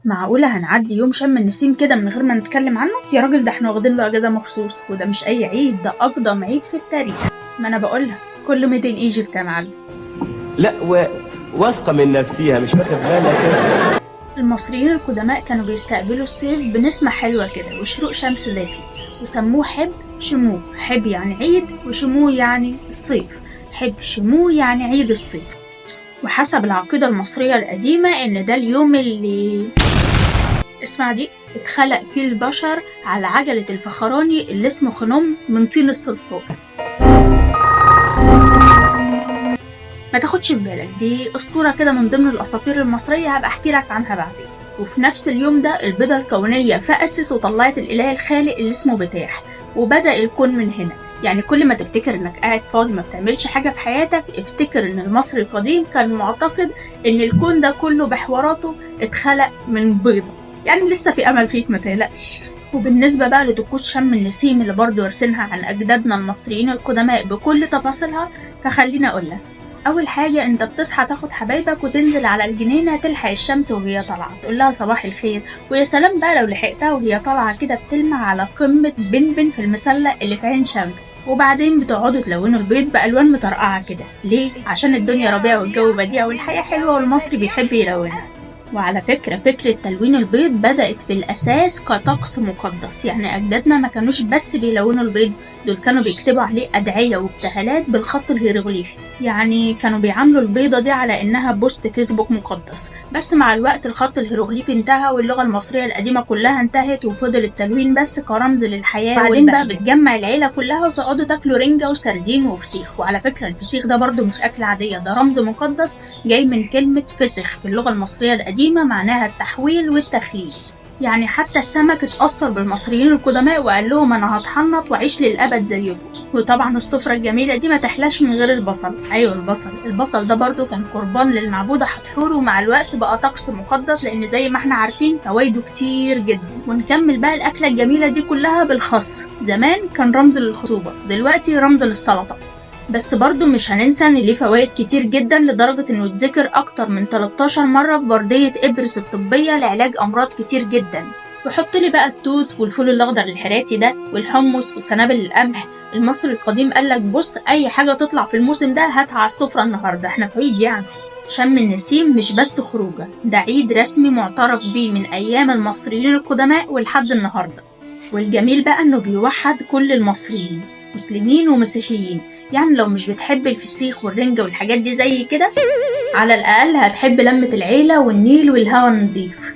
معقولة هنعدي يوم شم النسيم كده من غير ما نتكلم عنه؟ يا راجل ده احنا واخدين له اجازة مخصوص، وده مش اي عيد، ده اقدم عيد في التاريخ. ما انا بقولها كله ميد ان ايجيبت يا معلم. لا واثقة من نفسيها مش واخد بالك. المصريين القدماء كانوا بيستقبلوا الصيف بنسمة حلوة كده وشروق شمس دافي، وسموه حب شموه. حب يعني عيد، وشموه يعني الصيف. حب شموه يعني عيد الصيف. وحسب العقيدة المصرية القديمة إن ده اليوم اللي اسمع دي اتخلق فيه البشر على عجلة الفخراني اللي اسمه خنوم من طين الصلصال. ما تاخدش في بالك، دي أسطورة كده من ضمن الأساطير المصرية، هبقى أحكي لك عنها بعدين. وفي نفس اليوم ده البيضة الكونية فقست وطلعت الإله الخالق اللي اسمه بتاح، وبدأ الكون من هنا. يعني كل ما تفتكر انك قاعد فاضي ما بتعملش حاجة في حياتك، افتكر ان المصري القديم كان معتقد ان الكون ده كله بحواراته اتخلق من بيضة. يعني لسه في امل فيك، ما تقلقش. وبالنسبة بقى لطقوس شم النسيم اللي برضو ورثينها عن اجدادنا المصريين القدماء بكل تفاصيلها، فخليني اقولك. اول حاجة انت بتصحى تاخد حبايبك وتنزل على الجنينة تلحق الشمس وهي طالعة، تقول لها صباح الخير. ويا سلام بقى لو لحقتها وهي طالعة كده بتلمع على قمة بنبن في المسلة اللي في عين شمس. وبعدين بتقعدوا تلونوا البيض بألوان مطرقعة كده. ليه؟ عشان الدنيا ربيع والجو بديع والحياة حلوة والمصري بيحب يلونها. وعلى فكرة تلوين البيض بدأت في الأساس كطقس مقدس. يعني أجدادنا ما كانوش بس بيلونوا البيض، دول كانوا بيكتبوا عليه أدعية وابتهالات بالخط الهيروغليفي. يعني كانوا بيعاملوا البيضة دي على إنها بوست فيسبوك مقدس. بس مع الوقت الخط الهيروغليفي انتهى واللغة المصرية القديمة كلها انتهت، وفضل التلوين بس كرمز للحياة. بعدين بقى بتجمع العيلة كلها وتقعدوا تاكلوا رنجة وسردين وفسيخ. وعلى فكرة الفسيخ ده برضو مش أكل عادية، ده رمز مقدس جاي من كلمة فسخ في اللغة المصرية القديمة، معناها التحويل والتخليل. يعني حتى السمك اتأثر بالمصريين القدماء وقال لهم انا هتحنط واعيش للأبد زيكم. وطبعا السفرة الجميلة دي ما تحلاش من غير البصل. ايوه البصل ده برضو كان قربان للمعبودة حتحور، ومع الوقت بقى طقس مقدس لان زي ما احنا عارفين فوائده كتير جدا. ونكمل بقى الأكلة الجميلة دي كلها بالخس. زمان كان رمز للخصوبة، دلوقتي رمز للسلطة. بس برضو مش هننسى ان ليه فوائد كتير جدا لدرجة انه اتذكر اكتر من 13 مرة في بردية ابرس الطبية لعلاج امراض كتير جدا. وحط لي بقى التوت والفول الاخضر الحراتي ده والحمص وسنابل القمح. المصري القديم قالك بص، اي حاجة تطلع في الموسم ده هاتها على السفرة النهاردة، احنا في عيد يعني. شم النسيم مش بس خروجه، ده عيد رسمي معترف بيه من ايام المصريين القدماء ولحد النهاردة. والجميل بقى انه بيوحد كل المصريين، مسلمين ومسيحيين. يعني لو مش بتحب الفسيخ والرنجة والحاجات دي زي كده، على الأقل هتحب لمة العيلة والنيل والهوا النظيف.